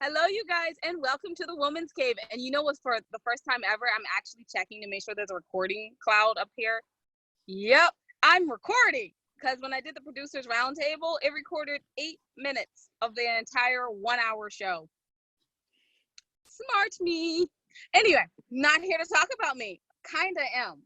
Hello, you guys, and welcome to the Woman's Cave. And you know what? For the first time ever, I'm actually checking to make sure there's a recording cloud up here. Yep, I'm recording because when I did the producers roundtable, it recorded 8 minutes of the entire 1-hour show. Smart me. Anyway, not here to talk about me. Kinda am.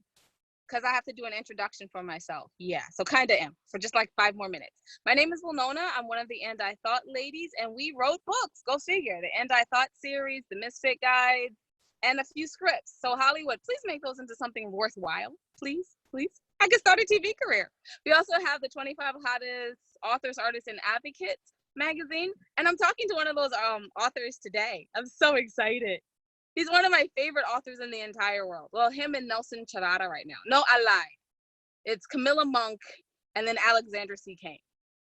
Because I have to do an introduction for myself. Yeah, so kinda am for just like 5 more minutes. My name is Winona. I'm one of the And I Thought ladies, and we wrote books. Go figure. The And I Thought series, the Misfit Guide, and a few scripts. So Hollywood, please make those into something worthwhile. Please, please. I could start a TV career. We also have the 25 hottest authors, artists, and advocates magazine, and I'm talking to one of those authors today. I'm so excited. He's one of my favorite authors in the entire world. Well, him and Nelson Charada right now. No, I lied. It's Camilla Monk and then ALexandar C Kane.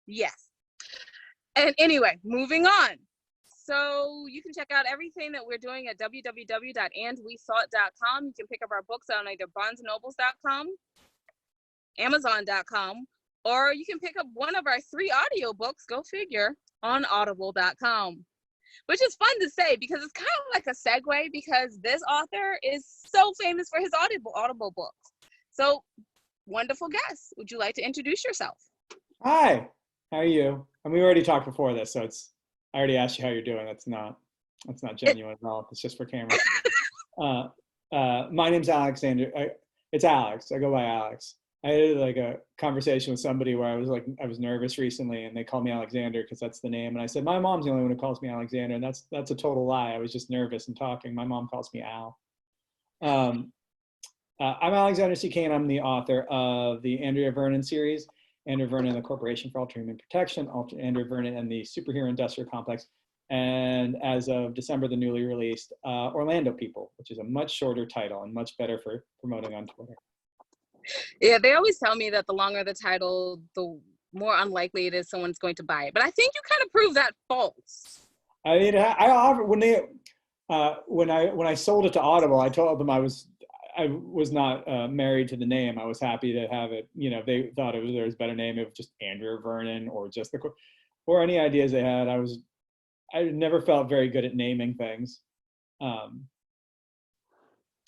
Yes. And anyway, moving on. So you can check out everything that we're doing at www.andwethought.com. You can pick up our books on either barnesandnobles.com, amazon.com, or you can pick up one of our 3 audiobooks, go figure, on audible.com. Which is fun to say because it's kind of like a segue because this author is so famous for his audible books. So, wonderful guest. Would you like to introduce yourself? Hi, how are you? And we already talked before this, so I already asked you how you're doing. That's not genuine at all. It's just for camera. My name's Alexander. It's Alex. I go by Alex. I had like a conversation with somebody where I was nervous recently, and they called me Alexander because that's the name. And I said, my mom's the only one who calls me Alexander, and that's a total lie. I was just nervous and talking. My mom calls me Al. I'm Alexandar C Kane. I'm the author of the Andrea Vernon series, Andrea Vernon and the Corporation for Ultra Human Protection, Andrea Vernon and the Superhero Industrial Complex, and as of December, the newly released Orlando People, which is a much shorter title and much better for promoting on Twitter. Yeah, they always tell me that the longer the title, the more unlikely it is someone's going to buy it. But I think you kind of prove that false. I mean, I offered when I sold it to Audible, I told them I was not married to the name. I was happy to have it. You know, they thought there was a better name of just Andrea Vernon or just or any ideas they had. I never felt very good at naming things,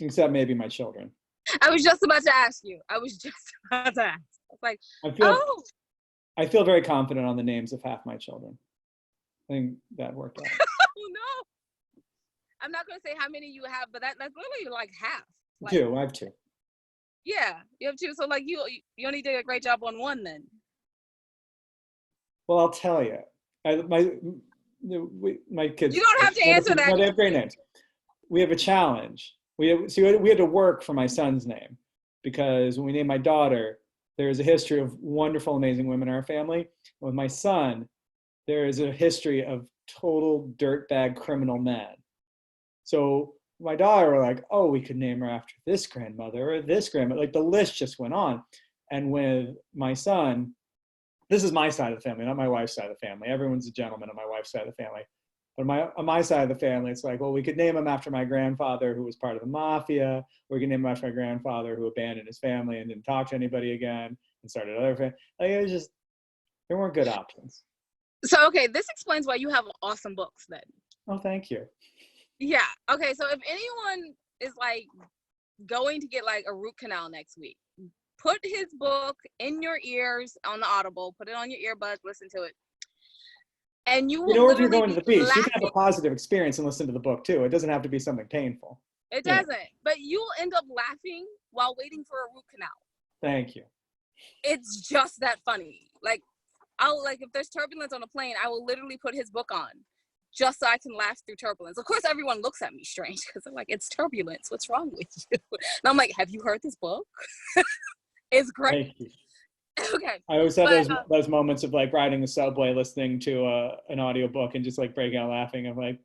except maybe my children. I was just about to ask you. I was like, I feel very confident on the names of half my children. I think that worked out. Oh no! I'm not going to say how many you have, but that's literally like half. Like, 2. I have 2. Yeah, you have 2. So like you only did a great job on 1 then. Well, I'll tell you, my kids. You don't have to answer that. No, they have great names. We have a challenge. We had to work for my son's name because when we named my daughter, there is a history of wonderful, amazing women in our family. With my son, there is a history of total dirtbag criminal men. So my daughter were like, oh, we could name her after this grandmother or this grandmother. Like the list just went on. And with my son, this is my side of the family, not my wife's side of the family. Everyone's a gentleman on my wife's side of the family. But on my side of the family, it's like, well, we could name him after my grandfather who was part of the mafia. Or we could name him after my grandfather who abandoned his family and didn't talk to anybody again and started another family. Like, it was just, there weren't good options. So, okay, this explains why you have awesome books then. Oh, thank you. Yeah. Okay, so if anyone is like going to get like a root canal next week, put his book in your ears on the Audible, put it on your earbuds, listen to it. And you will or if you're going to the beach, laughing. You can have a positive experience and listen to the book too. It doesn't have to be something painful. It doesn't, but you'll end up laughing while waiting for a root canal. Thank you. It's just that funny. Like, if there's turbulence on a plane, I will literally put his book on just so I can laugh through turbulence. Of course, everyone looks at me strange because they're like, it's turbulence. What's wrong with you? And I'm like, have you heard this book? It's great. Thank you. Okay. I always have those moments of like riding the subway, listening to an audiobook and just like breaking out laughing. I'm like,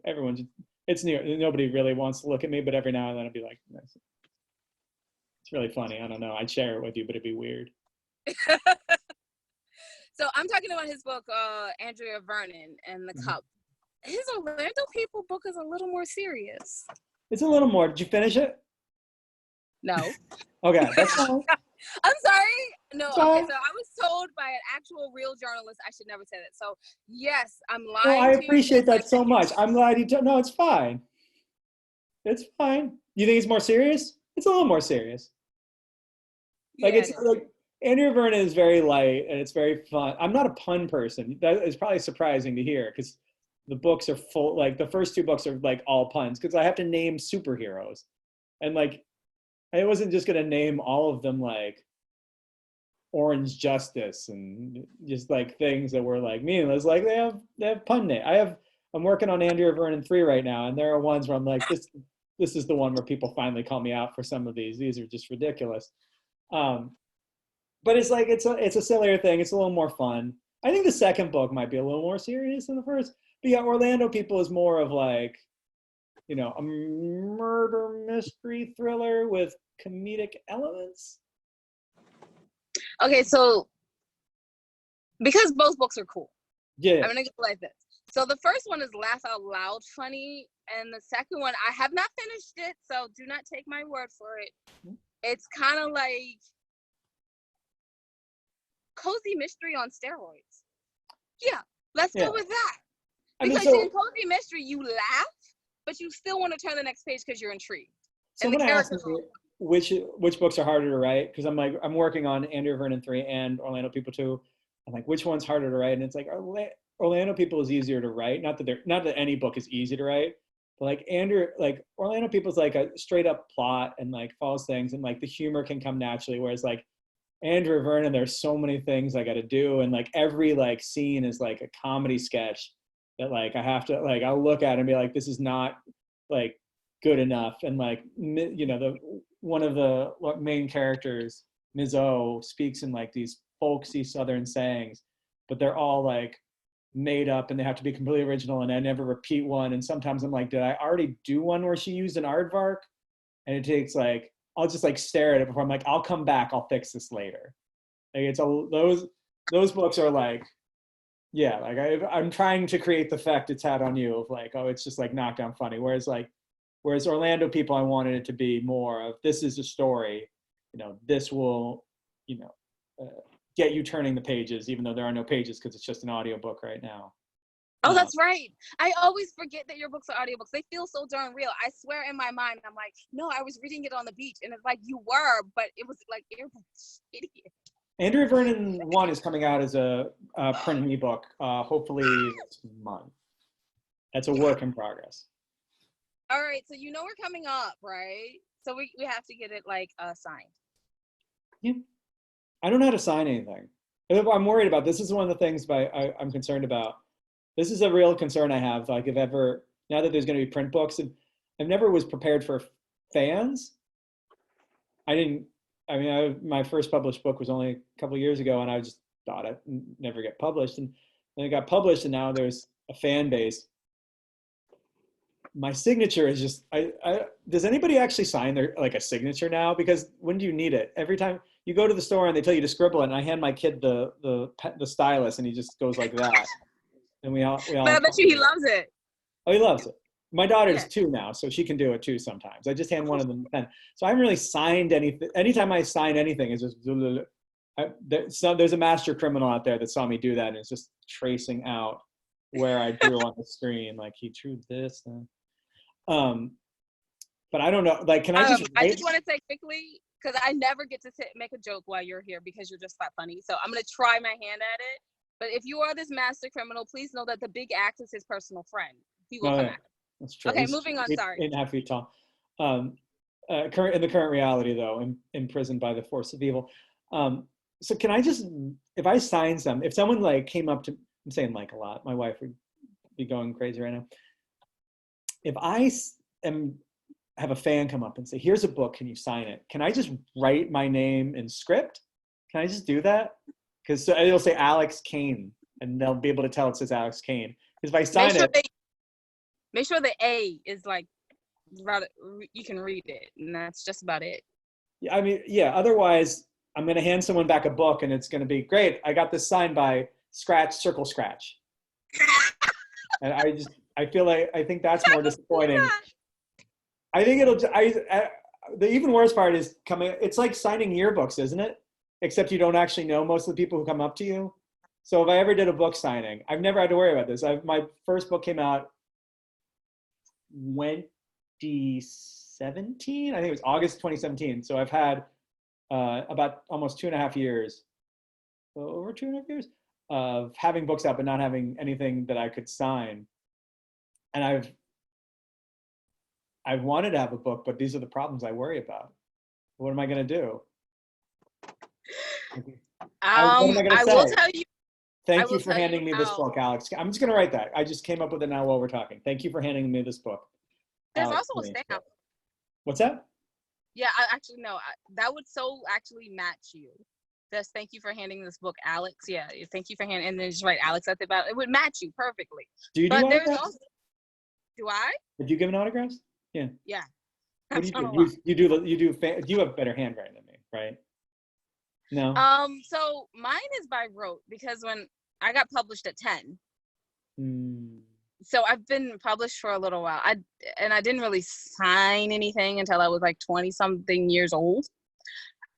it's new. Nobody really wants to look at me, but every now and then I'd be like, it's really funny. I don't know. I'd share it with you, but it'd be weird. So I'm talking about his book, Andrea Vernon and the Cup. His Orlando People book is a little more serious. It's a little more. Did you finish it? No. Okay, that's fine. I'm sorry. No, It's okay, fine. so I was told by an actual real journalist I should never say that. So yes, I'm No, I lying to you. appreciate Yes, I that so check it. much. I'm glad you don't. No, it's fine. It's fine. You think it's more serious? It's a little more serious. Like Yeah, it's it is. like Andrew Vernon is very light and it's very fun. I'm not a pun person. That is probably surprising to hear because the books are full. Like the first two books are like all puns because I have to name superheroes, and like I wasn't just gonna name all of them like Orange Justice and just like things that were like meaningless. Like they have pun name. I'm working on Andrew Vernon 3 right now, and there are ones where I'm like this is the one where people finally call me out for some of these. These are just ridiculous. Um, but it's like it's a sillier thing. It's a little more fun. I think the second book might be a little more serious than the first. But yeah, Orlando People is more of like, a murder mystery thriller with comedic elements. Okay, so because both books are cool, Yeah. I'm gonna go like this. So the first one is laugh out loud funny, and the second one I have not finished it, so do not take my word for it. It's kind of like cozy mystery on steroids. Yeah, let's Yeah. go with that. I mean, Because in so cozy mystery, you laugh, but you still want to turn the next page because you're intrigued. And the someone asked characters me are which books are harder to write because I'm working on Andrew Vernon 3 and Orlando People 2. I'm like, which one's harder to write? And it's like Orlando People is easier to write. Not that any book is easy to write, but like Orlando People is like a straight up plot and like follows things and like the humor can come naturally. Whereas like Andrew Vernon, there's so many things I got to do, and like every like scene is like a comedy sketch that like I have to like I'll look at it and be like, this is not like good enough, and like the one of the main characters, Ms. O, speaks in like these folksy Southern sayings, but they're all like made up and they have to be completely original, and I never repeat one. And sometimes I'm like, did I already do one where she used an aardvark? And it takes like I'll just like stare at it before I'm like, I'll come back, I'll fix this later. Like those books are like, yeah, like I'm trying to create the effect it's had on you of like, oh, it's just like knockdown funny. Whereas Orlando People, I wanted it to be more of this is a story, this will, uh, get you turning the pages, even though there are no pages because it's just an audiobook right now. Oh, that's right. I always forget that your books are audiobooks. They feel so darn real. I swear in my mind, I'm like, no, I was reading it on the beach. And it's like, you were, but it was like, idiot. Andrew Vernon 1 is coming out as a print and ebook, hopefully this month. That's a work in progress. All right. So we're coming up, right? So we have to get it like signed. Yeah. I don't know how to sign anything. I'm worried about this. Is one of the things I'm concerned about. This is a real concern I have. Like if ever, now that there's going to be print books, and I never was prepared for fans. My first published book was only a couple of years ago, and I just thought I'd never get published. And then it got published, and now there's a fan base. My signature is just, does anybody actually sign their like a signature now? Because when do you need it? Every time you go to the store and they tell you to scribble it, and I hand my kid the stylus, and he just goes like that. And we all. But I bet you he loves it. Oh, he loves it. My daughter's Yeah. 2 now, so she can do it too sometimes. I just hand one of them pen. So I haven't really signed anything. Anytime I sign anything, it's just there's a master criminal out there that saw me do that, and it's just tracing out where I drew on the screen, like he drew this. But I don't know. Like, can I just? I just want to say quickly, because I never get to make a joke while you're here because you're just that funny. So I'm gonna try my hand at it. But if you are this master criminal, please know that the big axe is his personal friend. He will come after. That's true. Okay, moving on. Sorry. 8.5 feet tall. In the current reality, though, imprisoned by the force of evil. So can I just, if I sign some, if someone like came up to, I'm saying like a lot, my wife would be going crazy right now. If I have a fan come up and say, here's a book, can you sign it? Can I just write my name in script? Can I just do that? Because it'll say Alex Kane, and they'll be able to tell it says Alex Kane. Because if I sign make sure the A is like, rather, you can read it, and that's just about it. I mean, yeah, otherwise, I'm going to hand someone back a book, and it's going to be, great, I got this signed by Circle Scratch. And I feel like, I think that's more disappointing. I think the even worse part is it's like signing yearbooks, isn't it? except you don't actually know most of the people who come up to you. So if I ever did a book signing, I've never had to worry about this. My first book came out 2017. I think it was August 2017. So I've had about almost 2.5 years, over 2.5 years of having books out, but not having anything that I could sign. And I've wanted to have a book, but these are the problems I worry about. What am I going to do? What am I going to I say? will tell you. Thank you for handing me this book, Alex. I'm just going to write that. I just came up with it now while we're talking. Thank you for handing me this book. There's Alex also a stamp. book. What's that? Yeah, I actually no. That would so actually match you. Just thank you for handing this book, Alex. Yeah, thank you for handing, and then just write Alex at the bottom. It would match you perfectly. Do you do autographs? Also, do I? Did you give an autographs? Yeah. Yeah. What do you do? You have better handwriting than me, right? No. So mine is by rote because when I got published at 10. So I've been published for a little while. I didn't really sign anything until I was like 20 something years old.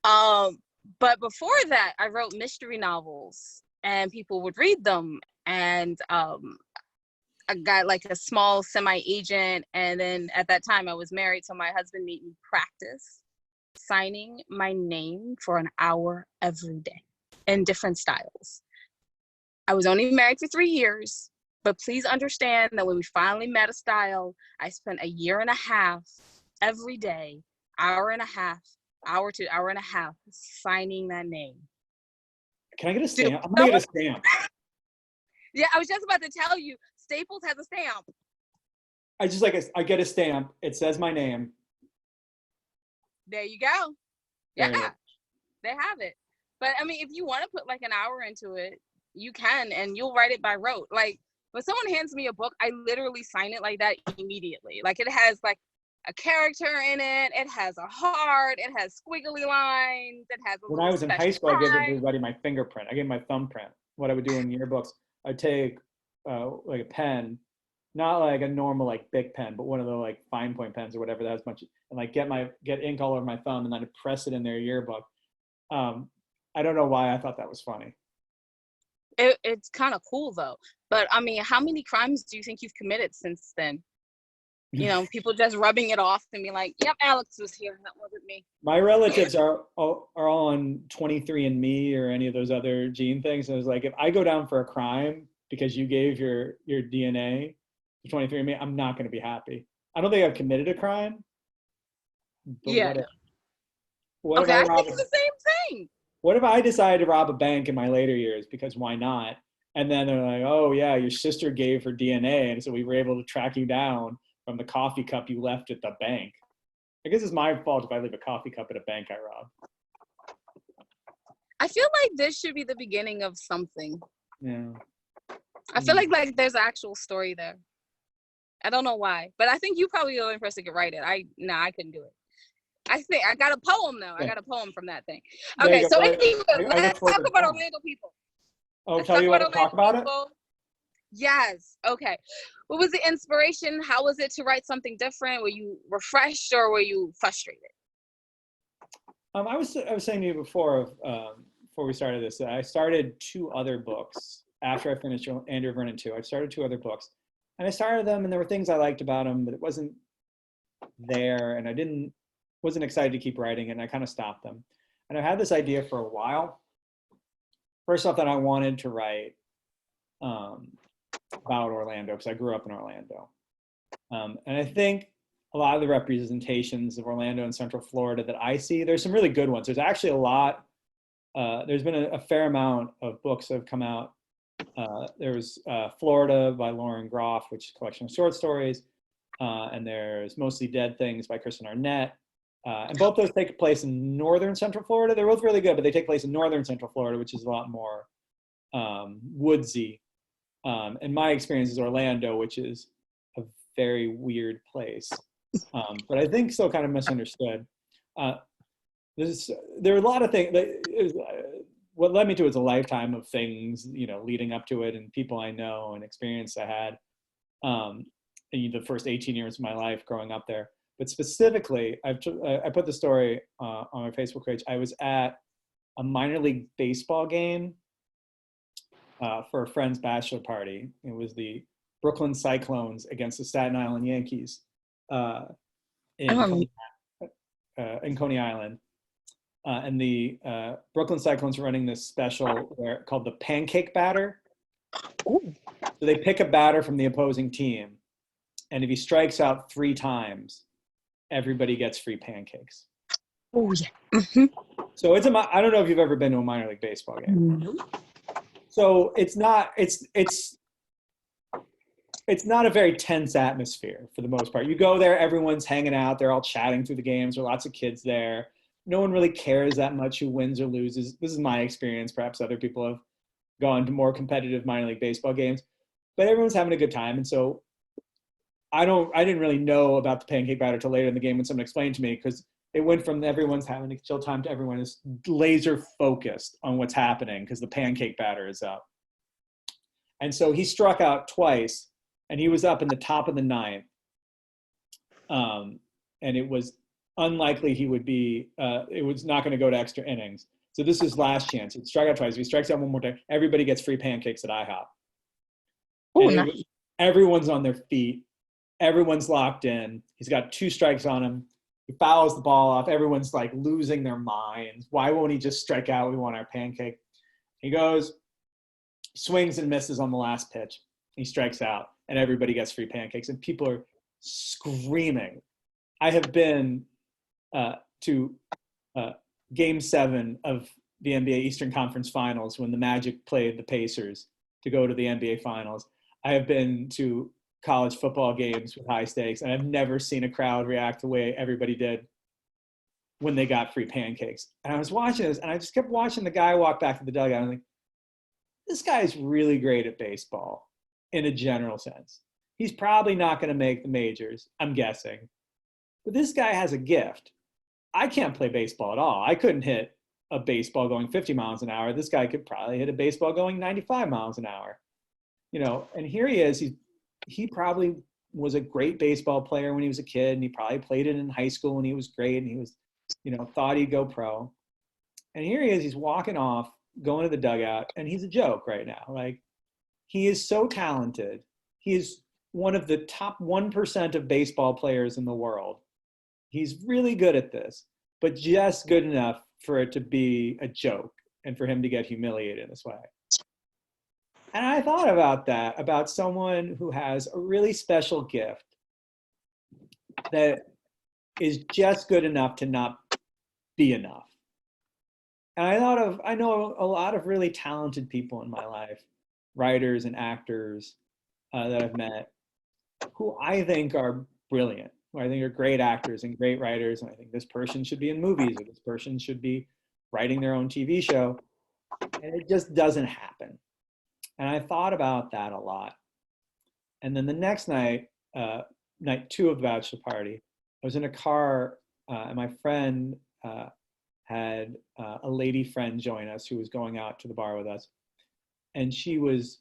But before that, I wrote mystery novels and people would read them. And I got like a small semi-agent. And then at that time I was married. So my husband made me practice signing my name for an hour every day in different styles. I was only married for 3 years, but please understand that when we finally met a style, I spent a year and a half every day, hour and a half, hour to hour and a half, signing that name. Can I get a stamp? I'm gonna get a stamp. Yeah, I was just about to tell you, Staples has a stamp. I get a stamp. It says my name. There you go. Yeah, they have it. But I mean, if you want to put like an hour into it, you can, and you'll write it by rote. Like when someone hands me a book, I literally sign it like that immediately. Like it has like a character in it. It has a heart. It has squiggly lines. It has a when I was in high school, I gave everybody my fingerprint. I gave my thumbprint. What I would do in yearbooks, I'd take like a pen, not like a normal like big pen, but one of the like fine point pens or whatever that has much, and like get ink all over my thumb and then I'd press it in their yearbook. I don't know why I thought that was funny. It's kind of cool though. But I mean, how many crimes do you think you've committed since then? You know, people just rubbing it off and be like, yep, Alex was here. That wasn't me. My relatives are all on 23andMe or any of those other gene things. And it was like, if I go down for a crime because you gave your DNA to 23andMe, I'm not going to be happy. I don't think I've committed a crime. Yeah. What okay, if I think it's the same thing. What if I decided to rob a bank in my later years? Because why not? And then they're like, oh, yeah, your sister gave her DNA. And so we were able to track you down from the coffee cup you left at the bank. I guess it's my fault if I leave a coffee cup at a bank I robbed. I feel like this should be the beginning of something. Yeah. I feel like there's an actual story there. I don't know why, but I think you probably the only person who could write it. I couldn't do it. I think I got a poem though. Yeah. I got a poem from that thing. Okay, so anyway, let's talk about Orlando people. Oh, tell you what to talk about it? Yes. Okay. What was the inspiration? How was it to write something different? Were you refreshed or were you frustrated? I was saying to you before we started this, I started 2 other books after I finished Andrew Vernon 2. I started 2 other books, and I started them, and there were things I liked about them, but it wasn't there, and I wasn't excited to keep writing it, and I kind of stopped them. And I had this idea for a while. First off, that I wanted to write about Orlando because I grew up in Orlando. And I think a lot of the representations of Orlando and Central Florida that I see, there's some really good ones. There's actually a lot, there's been a fair amount of books that have come out. There's Florida by Lauren Groff, which is a collection of short stories. And there's Mostly Dead Things by Kristen Arnett. And both those take place in northern Central Florida. They're both really good, but they take place in northern Central Florida, which is a lot more woodsy. And my experience is Orlando, which is a very weird place. But I think still kind of misunderstood. There are a lot of things. What led me to it is a lifetime of things, leading up to it, and people I know and experience I had in the first 18 years of my life growing up there. But specifically, I put the story on my Facebook page. I was at a minor league baseball game for a friend's bachelor party. It was the Brooklyn Cyclones against the Staten Island Yankees in Coney Island. And the Brooklyn Cyclones are running this special called the pancake batter. Ooh. So they pick a batter from the opposing team, and if he strikes out 3 times, everybody gets free pancakes. Oh yeah. Mm-hmm. So I don't know if you've ever been to a minor league baseball game. Nope. So it's not a very tense atmosphere for the most part. You go there, everyone's hanging out, they're all chatting through the games, there are lots of kids there. No one really cares that much who wins or loses. This is my experience. Perhaps other people have gone to more competitive minor league baseball games, but everyone's having a good time. And so I didn't really know about the pancake batter till later in the game when someone explained to me, because it went from everyone's having a chill time to everyone is laser focused on what's happening because the pancake batter is up. And so he struck out twice, and he was up in the top of the 9th. And it was unlikely he would be, it was not going to go to extra innings. So this is his last chance. He struck out twice. If he strikes out one more time, everybody gets free pancakes at IHOP. Oh, nice. Everyone's on their feet. Everyone's locked in. He's got 2 strikes on him. He fouls the ball off. Everyone's like losing their minds. Why won't he just strike out? We want our pancake. He goes, swings and misses on the last pitch. He strikes out, and everybody gets free pancakes. And people are screaming. I have been to Game 7 of the NBA Eastern Conference Finals when the Magic played the Pacers to go to the NBA Finals. I have been to college football games with high stakes, and I've never seen a crowd react the way everybody did when they got free pancakes. And I was watching this, and I just kept watching the guy walk back to the dugout. I'm like, this guy is really great at baseball in a general sense. He's probably not going to make the majors, I'm guessing. But this guy has a gift. I can't play baseball at all. I couldn't hit a baseball going 50 miles an hour. This guy could probably hit a baseball going 95 miles an hour. You know, and here he is. He probably was a great baseball player when he was a kid, and he probably played it in high school when he was great, and he was, thought he'd go pro. And here he is, he's walking off, going to the dugout, and he's a joke right now. Like, he is so talented. He is one of the top 1% of baseball players in the world. He's really good at this, but just good enough for it to be a joke and for him to get humiliated in this way. And I thought about that, about someone who has a really special gift that is just good enough to not be enough. And I know a lot of really talented people in my life, writers and actors that I've met, who I think are brilliant, who I think are great actors and great writers. And I think this person should be in movies, or this person should be writing their own TV show. And it just doesn't happen. And I thought about that a lot. And then the next night, night 2 of the bachelor party, I was in a car, and my friend had a lady friend join us who was going out to the bar with us. And she was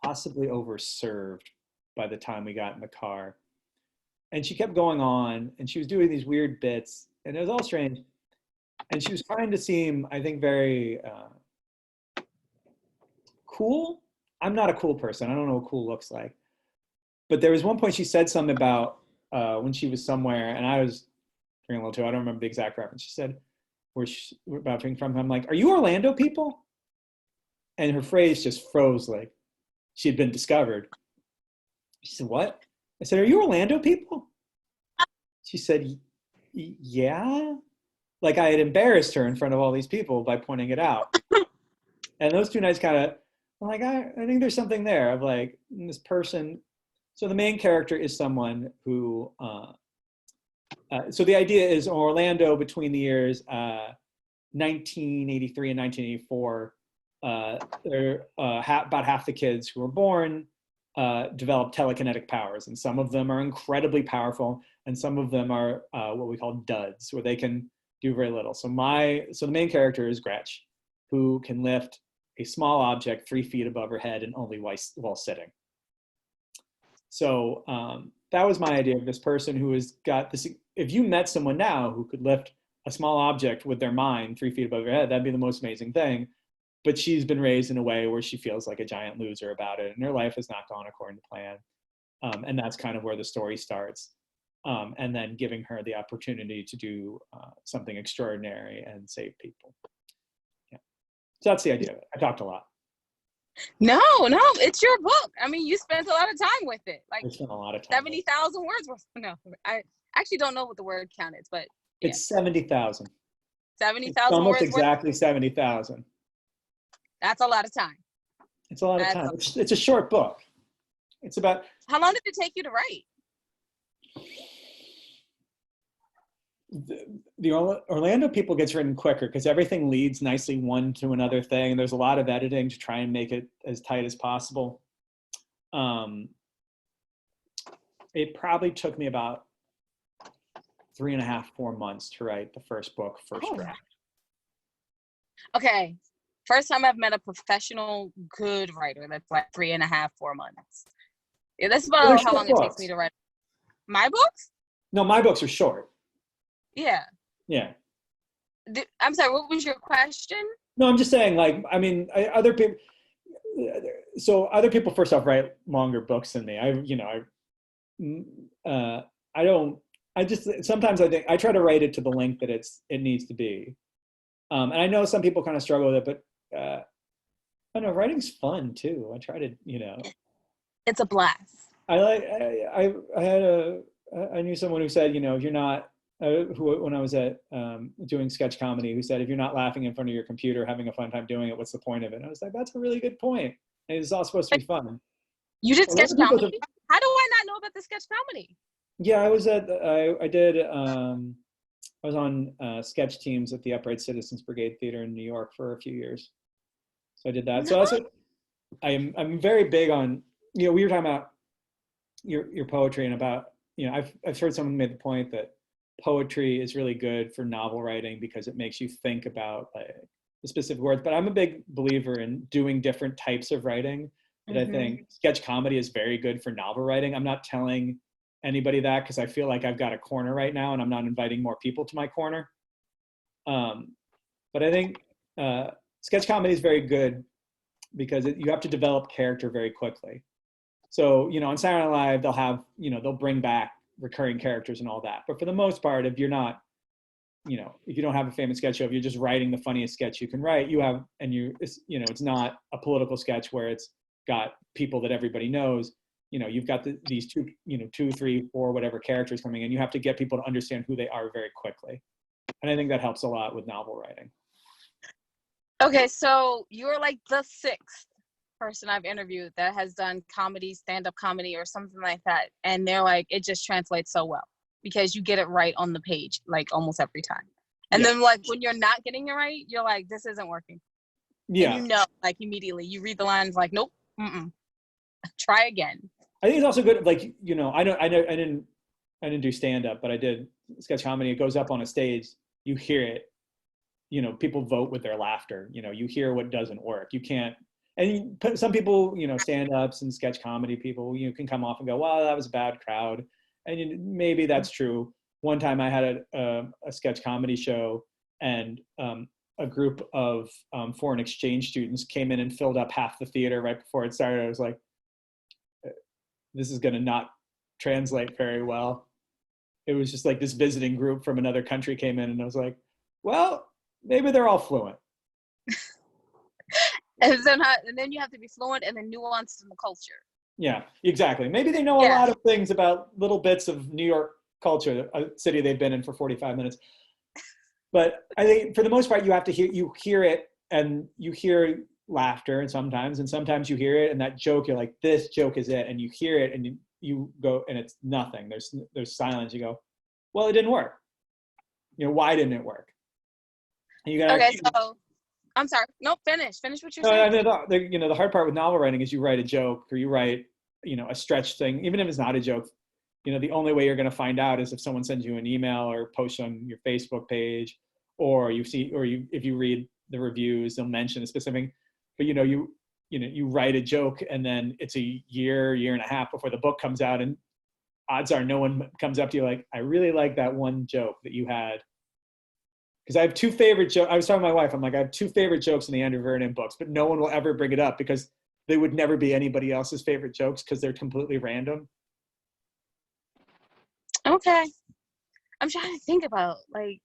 possibly overserved by the time we got in the car. And she kept going on, and she was doing these weird bits, and it was all strange. And she was trying to seem, I think, very cool. I'm not a cool person. I don't know what cool looks like. But there was one point she said something about when she was somewhere, and I was drinking a little too. I don't remember the exact reference. She said, we're about drinking from. I'm like, are you Orlando people? And her phrase just froze, like she had been discovered. She said, what? I said, are you Orlando people? She said, yeah. Like I had embarrassed her in front of all these people by pointing it out. And those 2 nights kind of, I'm like, I think there's something there of like this person. So the main character is someone who, so the idea is Orlando between the years 1983 and 1984, about half the kids who were born develop telekinetic powers. And some of them are incredibly powerful, and some of them are what we call duds, where they can do very little. So the main character is Gretch, who can lift a small object 3 feet above her head and only while sitting. So that was my idea of this person who has got this. If you met someone now who could lift a small object with their mind 3 feet above your head, that'd be the most amazing thing. But she's been raised in a way where she feels like a giant loser about it, and her life has not gone according to plan. And that's kind of where the story starts. And then giving her the opportunity to do something extraordinary and save people. Yeah. So that's the idea of it. I talked a lot. No, it's your book. I mean, you spent a lot of time with it. Like, I spent a lot of time. 70,000 words worth. No, I actually don't know what the word count is, but yeah. It's 70,000. 70,000 almost words. Exactly 70,000. That's a lot of time. It's a lot of time. It's a short book. It's about. How long did it take you to write? The Orlando people gets written quicker because everything leads nicely one to another thing. There's a lot of editing to try and make it as tight as possible. It probably took me about 3.5, 4 months to write the first book, first draft. Okay. First time I've met a professional good writer that's like 3.5, 4 months. Yeah, that's about how long it takes me to write. My books? No, my books are short. Yeah. Yeah. I'm sorry, what was your question? No, I'm just saying, like, I mean, other people, first off write longer books than me. Sometimes I think I try to write it to the length that it needs to be. And I know some people kind of struggle with it, but I don't know, writing's fun too. I try to, It's a blast. I knew someone who said, if you're not, when I was at doing sketch comedy, who said, if you're not laughing in front of your computer, having a fun time doing it, what's the point of it? And I was like, that's a really good point. And it's all supposed to be fun. You did sketch comedy? How do I not know about the sketch comedy? Yeah, I was on sketch teams at the Upright Citizens Brigade Theater in New York for a few years. So I did that. So I'm very big on, we were talking about your poetry and about, I've heard someone made the point that poetry is really good for novel writing because it makes you think about the specific words. But I'm a big believer in doing different types of writing. But I think sketch comedy is very good for novel writing. I'm not telling anybody that because I feel like I've got a corner right now and I'm not inviting more people to my corner. But I think sketch comedy is very good because you have to develop character very quickly. So, on Saturday Night Live, they'll have, they'll bring back recurring characters and all that. But for the most part, if you're not, if you don't have a famous sketch show, if you're just writing the funniest sketch you can write, it's not a political sketch where it's got people that everybody knows. You've got these 2, 2, 3, 4, whatever characters coming in. You have to get people to understand who they are very quickly. And I think that helps a lot with novel writing. Okay, so you're like the 6th person I've interviewed that has done comedy, stand-up comedy or something like that. And they're like, it just translates so well because you get it right on the page, like almost every time. And then like when you're not getting it right, you're like, this isn't working. Yeah. And like immediately you read the lines like, nope, try again. I think it's also good, like, I didn't do stand-up, but I did sketch comedy. It goes up on a stage, you hear it, people vote with their laughter, you hear what doesn't work. You can't, and some people, stand-ups and sketch comedy people, can come off and go, well, that was a bad crowd. And maybe that's true. One time I had a sketch comedy show and a group of foreign exchange students came in and filled up half the theater right before it started. I was like, this is going to not translate very well. It was just like this visiting group from another country came in and I was like, well, maybe they're all fluent. And then you have to be fluent and then nuanced in the culture. Yeah, exactly. Maybe they know a lot of things about little bits of New York culture, a city they've been in for 45 minutes. But I think for the most part, you hear it and you hear laughter and sometimes you hear it and that joke, you're like, this joke is it. And you hear it and you go and it's nothing. There's silence. You go, well, it didn't work. Why didn't it work? And you gotta, so I'm sorry. No, finish what you're saying. The hard part with novel writing is you write a joke or you write, a stretch thing, even if it's not a joke. The only way you're going to find out is if someone sends you an email or posts on your Facebook page, or if you read the reviews, they'll mention a specific. But you write a joke and then it's a year and a half before the book comes out, and odds are no one comes up to you like, I really like that one joke that you had because I have two favorite jokes. I was talking to my wife. I'm like, I have two favorite jokes in the Andrew Vernon books, but no one will ever bring it up because they would never be anybody else's favorite jokes because they're completely random. Okay. I'm trying to think about like.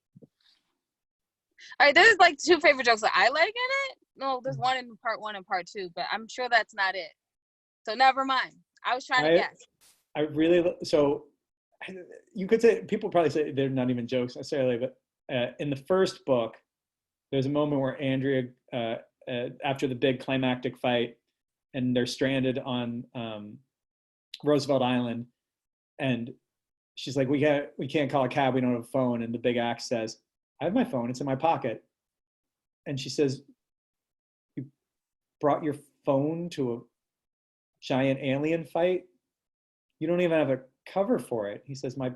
All right, there's like two favorite jokes that I like in it. No, there's one in part 1 and part 2, but I'm sure that's not it. So never mind. I was trying to guess. I really, so you could say, people probably say they're not even jokes necessarily, but in the first book, there's a moment where Andrea, after the big climactic fight, and they're stranded on Roosevelt Island, and she's like, we can't call a cab, we don't have a phone. And the big axe says, I have my phone, it's in my pocket. And she says, you brought your phone to a giant alien fight? You don't even have a cover for it. He says, my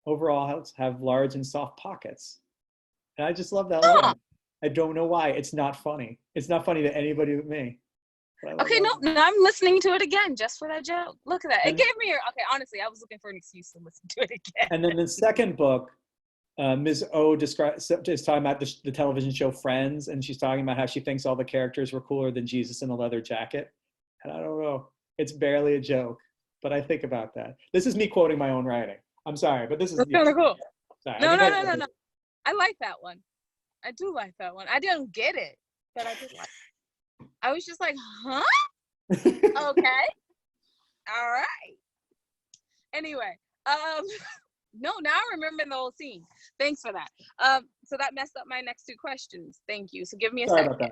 overalls have large and soft pockets. And I just love that line. I don't know why. It's not funny. It's not funny to anybody but me. Okay, no, I'm listening to it again just for that joke. Look at that. It gave me okay, honestly, I was looking for an excuse to listen to it again. And then the second book, Ms. O is talking about the television show Friends, and she's talking about how she thinks all the characters were cooler than Jesus in a leather jacket. And I don't know. It's barely a joke, but I think about that. This is me quoting my own writing. I'm sorry, but this is kind of cool. Sorry, no. I like that one. I do like that one. I didn't get it, but I did like it. I was just like, huh? Okay. All right. Anyway, no, now I remember the whole scene. Thanks for that. So that messed up my next two questions. Thank you. So give me a second. About that.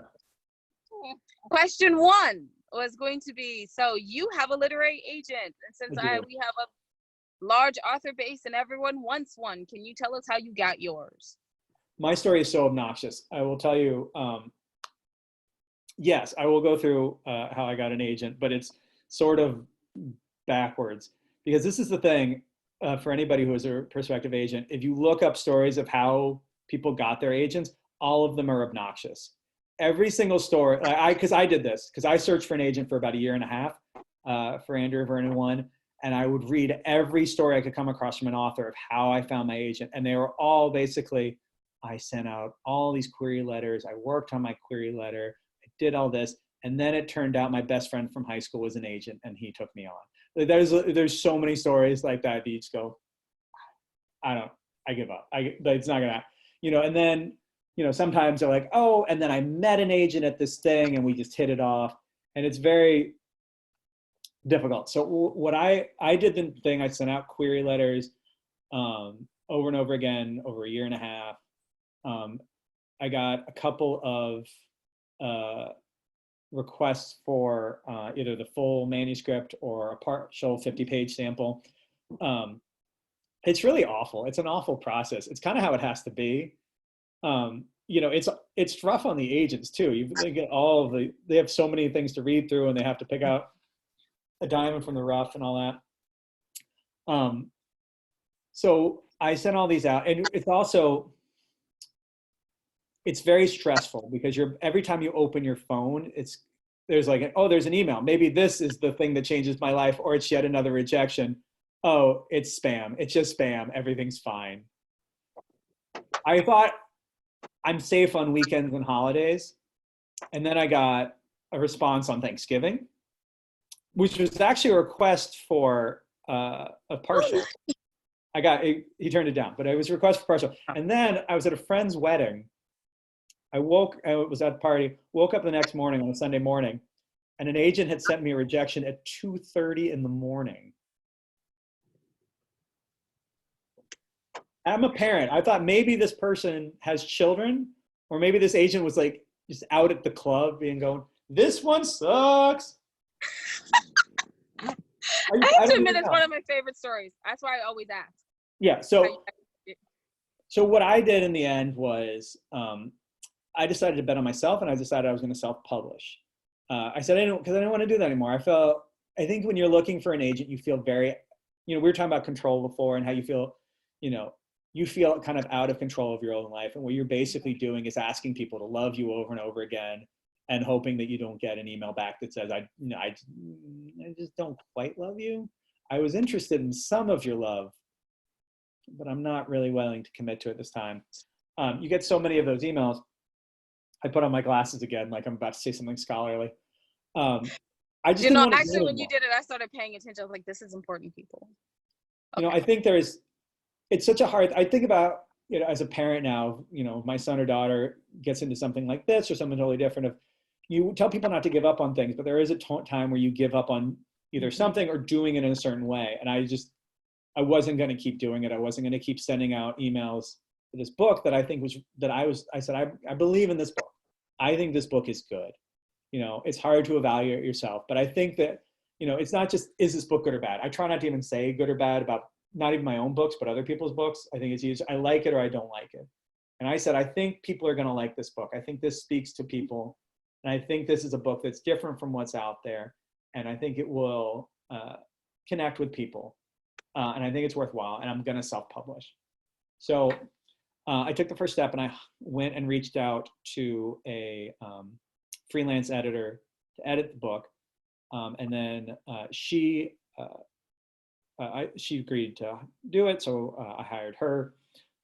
Question 1 was going to be, so you have a literary agent, and since we have a large author base and everyone wants one, can you tell us how you got yours? My story is so obnoxious. I will tell you, yes, I will go through how I got an agent, but it's sort of backwards, because this is the thing for anybody who is a prospective agent. If you look up stories of how people got their agents, all of them are obnoxious. Every single story, because I did this, because I searched for an agent for about 1.5 years for Andrew Vernon 1, and I would read every story I could come across from an author of how I found my agent, and they were all basically, I sent out all these query letters, I worked on my query letter, I did all this, and then it turned out my best friend from high school was an agent, and he took me on. There's so many stories like that you just go, I give up. It's not gonna, and then, sometimes they're like, oh, and then I met an agent at this thing and we just hit it off. And it's very difficult. So what I did the thing, I sent out query letters over and over again, over 1.5 years. I got a couple of requests for either the full manuscript or a partial 50-page sample. It's really awful. It's an awful process. It's kind of how it has to be. It's rough on the agents too. They get they have so many things to read through, and they have to pick out a diamond from the rough and all that. So I sent all these out, and it's very stressful because every time you open your phone, there's an email. Maybe this is the thing that changes my life, or it's yet another rejection. Oh, it's spam. It's just spam. Everything's fine. I thought I'm safe on weekends and holidays. And then I got a response on Thanksgiving, which was actually a request for a partial. He turned it down, but it was a request for partial. And then I was at a friend's wedding. I was at a party, woke up the next morning on a Sunday morning, and an agent had sent me a rejection at 2:30 in the morning. I'm a parent. I thought maybe this person has children, or maybe this agent was like just out at the club being going, this one sucks. I have to admit, it's one of my favorite stories. That's why I always ask. Yeah. So what I did in the end was I decided to bet on myself, and I decided I was going to self-publish. I said because I didn't want to do that anymore. I think when you're looking for an agent, you feel very, we were talking about control before and how you feel, you feel kind of out of control of your own life. And what you're basically doing is asking people to love you over and over again and hoping that you don't get an email back that says, I just don't quite love you. I was interested in some of your love, but I'm not really willing to commit to it this time. You get so many of those emails. I put on my glasses again, like I'm about to say something scholarly. I just didn't want to do Actually, it when you anymore. did it, I started paying attention. I was like, this is important, people. You know, I think it's such a hard, I think about, you know, as a parent now, you know, my son or daughter gets into something like this or something totally different. Of you tell people not to give up on things, but there is a time where you give up on either something or doing it in a certain way. And I wasn't going to keep doing it. I wasn't going to keep sending out emails for this book that I think I said, I believe in this book. I think this book is good. You know, it's hard to evaluate yourself, but I think that, you know, it's not just, is this book good or bad? I try not to even say good or bad about not even my own books, but other people's books. I think it's easy. I like it or I don't like it. And I said, I think people are going to like this book. I think this speaks to people. And I think this is a book that's different from what's out there. And I think it will connect with people. And I think it's worthwhile. And I'm going to self-publish. So I took the first step and I went and reached out to a freelance editor to edit the book. And then she agreed to do it. So I hired her.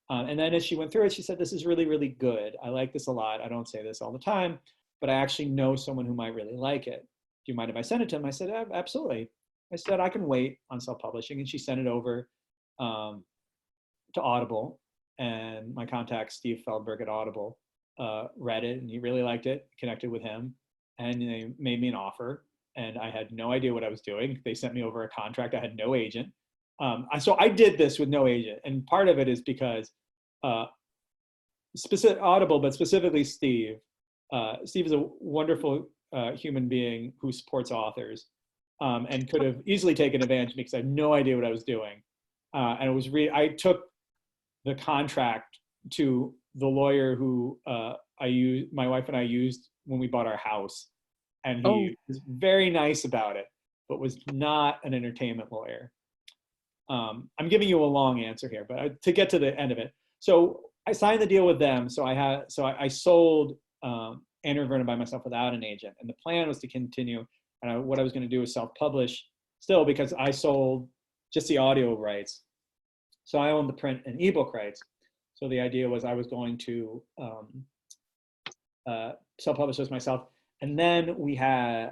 And then as she went through it, she said, this is really, really good. I like this a lot. I don't say this all the time, but I actually know someone who might really like it. Do you mind if I send it to him? I said, absolutely. I said, I can wait on self-publishing. And she sent it over to Audible. And my contact, Steve Feldberg at Audible, read it and he really liked it, connected with him. And they made me an offer. And I had no idea what I was doing. They sent me over a contract. I had no agent. So I did this with no agent. And part of it is because specific Audible, but specifically Steve. Steve is a wonderful human being who supports authors and could have easily taken advantage of me because I had no idea what I was doing. And it was I took the contract to the lawyer who my wife and I used when we bought our house. And he was very nice about it, but was not an entertainment lawyer. I'm giving you a long answer here, but to get to the end of it. So I signed the deal with them. So I sold Andrew Vernon by myself without an agent. And the plan was to continue. And what I was going to do was self-publish still because I sold just the audio rights. So I owned the print and ebook rights. So the idea was I was going to self-publish those myself. And then we had,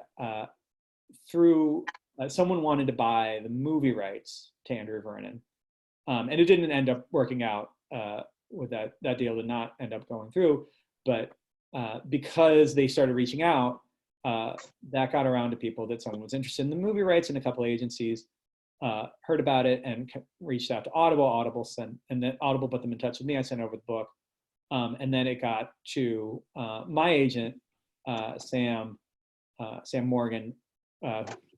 someone wanted to buy the movie rights to Andrew Vernon. And it didn't end up working out with that deal did not end up going through. But because they started reaching out, that got around to people that someone was interested in the movie rights, and a couple agencies heard about it and reached out to Audible. And then Audible put them in touch with me. I sent over the book. And then it got to my agent, Sam Morgan,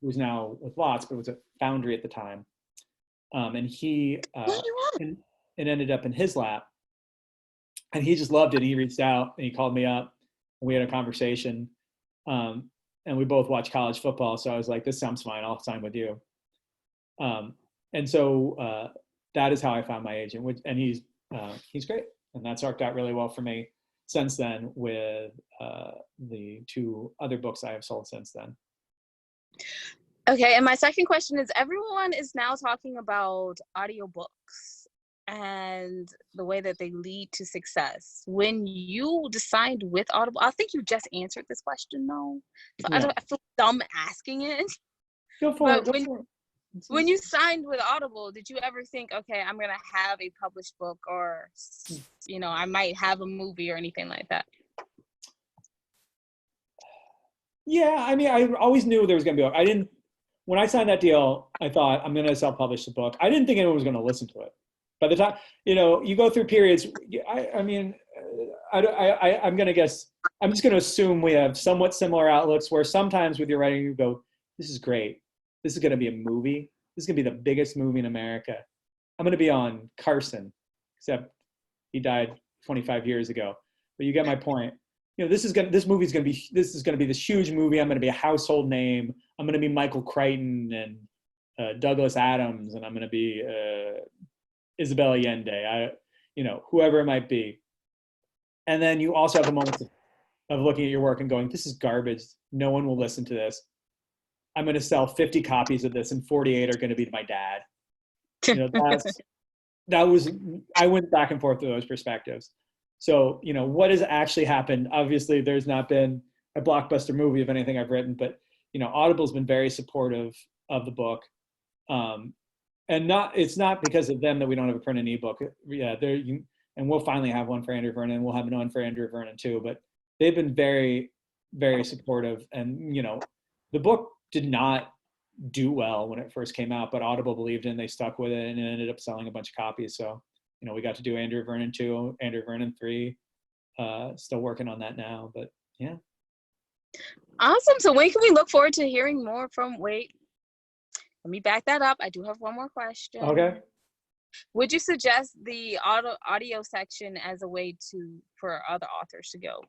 who's now with Lots, but was at Foundry at the time. And he, and it ended up in his lap. And he just loved it. He reached out and he called me up and we had a conversation. And we both watched college football. So I was like, this sounds fine. I'll sign with you. And so that is how I found my agent, and he's great. And that's worked out really well for me since then with the 2 other books I have sold since then. Okay, and my second question is, everyone is now talking about audiobooks and the way that they lead to success. When you signed with Audible, I think you just answered this question though. So Yeah. I feel dumb asking it. Go for it. When you signed with Audible, did you ever think, okay, I'm going to have a published book, or, you know, I might have a movie or anything like that? Yeah, I mean, I always knew there was going to be when I signed that deal, I thought I'm going to self-publish the book. I didn't think anyone was going to listen to it. By the time, you know, you go through periods, I'm going to guess, I'm just going to assume we have somewhat similar outlooks where sometimes with your writing, you go, this is great. This is going to be a movie. This is going to be the biggest movie in America. I'm going to be on Carson, except he died 25 years ago. But you get my point. You know, this is going to be this huge movie. I'm going to be a household name. I'm going to be Michael Crichton and Douglas Adams, and I'm going to be Isabel Allende. Whoever it might be. And then you also have the moments of looking at your work and going, this is garbage. No one will listen to this. I'm going to sell 50 copies of this, and 48 are going to be to my dad. You know, I went back and forth with those perspectives. So, what has actually happened? Obviously, there's not been a blockbuster movie of anything I've written, but, Audible's been very supportive of the book. And it's not because of them that we don't have a print and ebook. Yeah, and we'll finally have one for Andrew Vernon. We'll have one for Andrew Vernon too, but they've been very, very supportive. And, the book did not do well when it first came out, but Audible believed in, they stuck with it, and it ended up selling a bunch of copies. So, we got to do Andrew Vernon 2, Andrew Vernon 3, still working on that now, but yeah. Awesome. So when can we look forward to hearing more from, wait, let me back that up. I do have one more question. Okay. Would you suggest the audio section as a way for other authors to go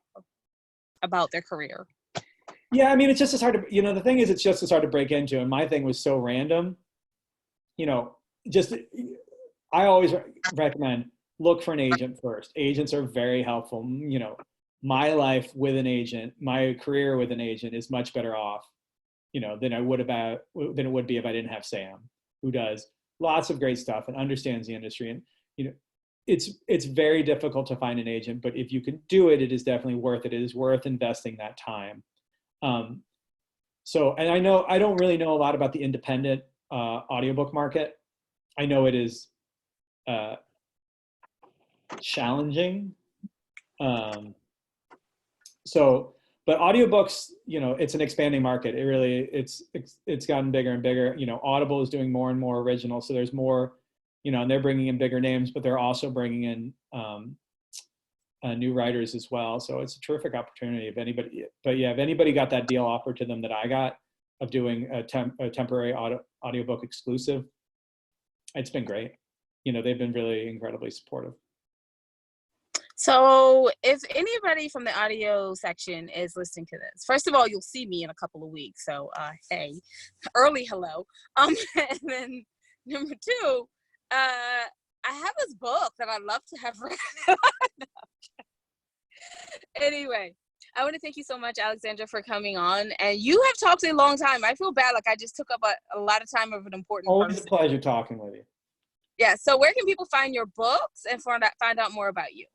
about their career? Yeah, I mean, it's just as hard to, the thing is, it's just as hard to break into. And my thing was so random, I always recommend look for an agent first. Agents are very helpful. My life with an agent, my career with an agent is much better off, than it would be if I didn't have Sam, who does lots of great stuff and understands the industry. And, it's very difficult to find an agent, but if you can do it, it is definitely worth it. It is worth investing that time. And I don't really know a lot about the independent audiobook market. I know it is challenging. But audiobooks, it's an expanding market. It really, it's gotten bigger and bigger. Audible is doing more and more original. So there's more, and they're bringing in bigger names, but they're also bringing in new writers as well. So it's a terrific opportunity if anybody got that deal offered to them that I got of doing a temporary audiobook exclusive, it's been great. They've been really incredibly supportive. So if anybody from the audio section is listening to this, first of all, you'll see me in a couple of weeks. So, hey, early hello. And then number two, I have this book that I'd love to have read. Anyway, I want to thank you so much, Alexandra, for coming on. And you have talked a long time. I feel bad, like I just took up a lot of time of an important Always person. a pleasure talking with you. Yeah. So where can people find your books and find out more about you?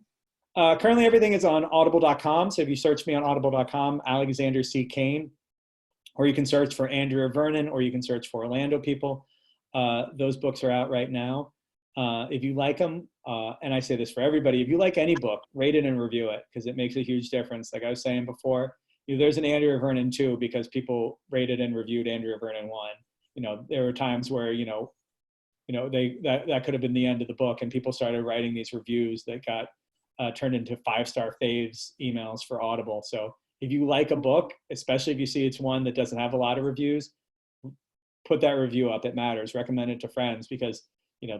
Currently, everything is on audible.com. So if you search me on audible.com, ALexandar C Kane, or you can search for Andrea Vernon, or you can search for Orlando People. Those books are out right now. If you like them, and I say this for everybody, if you like any book, rate it and review it, because it makes a huge difference. Like I was saying before, there's an Andrea Vernon 2 because people rated and reviewed Andrea Vernon 1. There were times where, that could have been the end of the book, and people started writing these reviews that got turned into 5-star faves emails for Audible. So if you like a book, especially if you see it's one that doesn't have a lot of reviews, put that review up. It matters. Recommend it to friends, because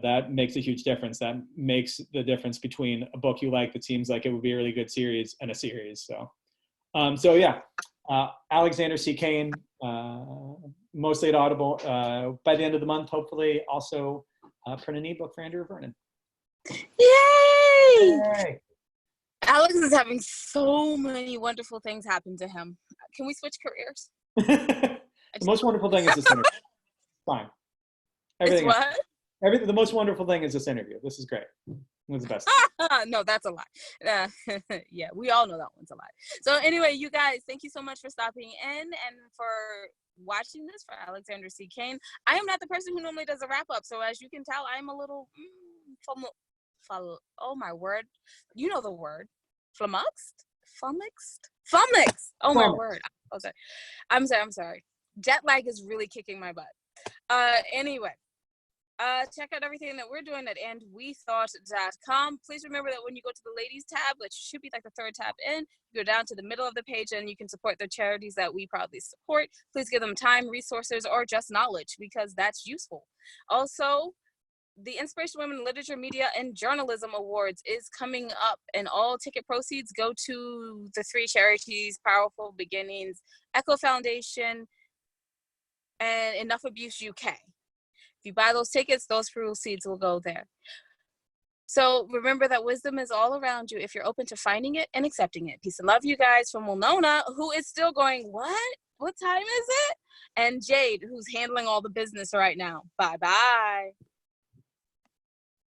that makes a huge difference. That makes the difference between a book you like that seems like it would be a really good series and a series. So ALexandar C Kane, mostly at Audible. By the end of the month, hopefully also print an ebook for Andrew Vernon. Yay! Hey. Alex is having so many wonderful things happen to him. Can we switch careers? The most wonderful thing is this interview. Fine. Everything it's what? The most wonderful thing is this interview. This is great. It was the best. No, that's a lie. Yeah, we all know that one's a lie. So anyway, you guys, thank you so much for stopping in and for watching this for Alexandar C Kane. I am not the person who normally does a wrap up. So as you can tell, I'm a little oh my word, you know the word, flummoxed. Oh my word. Okay, I'm sorry. Jet lag is really kicking my butt. Anyway, check out everything that we're doing at andwethought.com. Please remember that when you go to the ladies tab, which should be like the third tab in, you go down to the middle of the page and you can support the charities that we proudly support. Please give them time, resources, or just knowledge, because that's useful. Also, the Inspirational Women in Literature, Media, and Journalism Awards is coming up, and all ticket proceeds go to the 3 charities: Powerful Beginnings, Echo Foundation, and Enough Abuse UK. If you buy those tickets, those proceeds will go there. So remember that wisdom is all around you if you're open to finding it and accepting it. Peace and love, you guys, from Winona, who is still going, what time is it? And Jade, who's handling all the business right now. Bye-bye.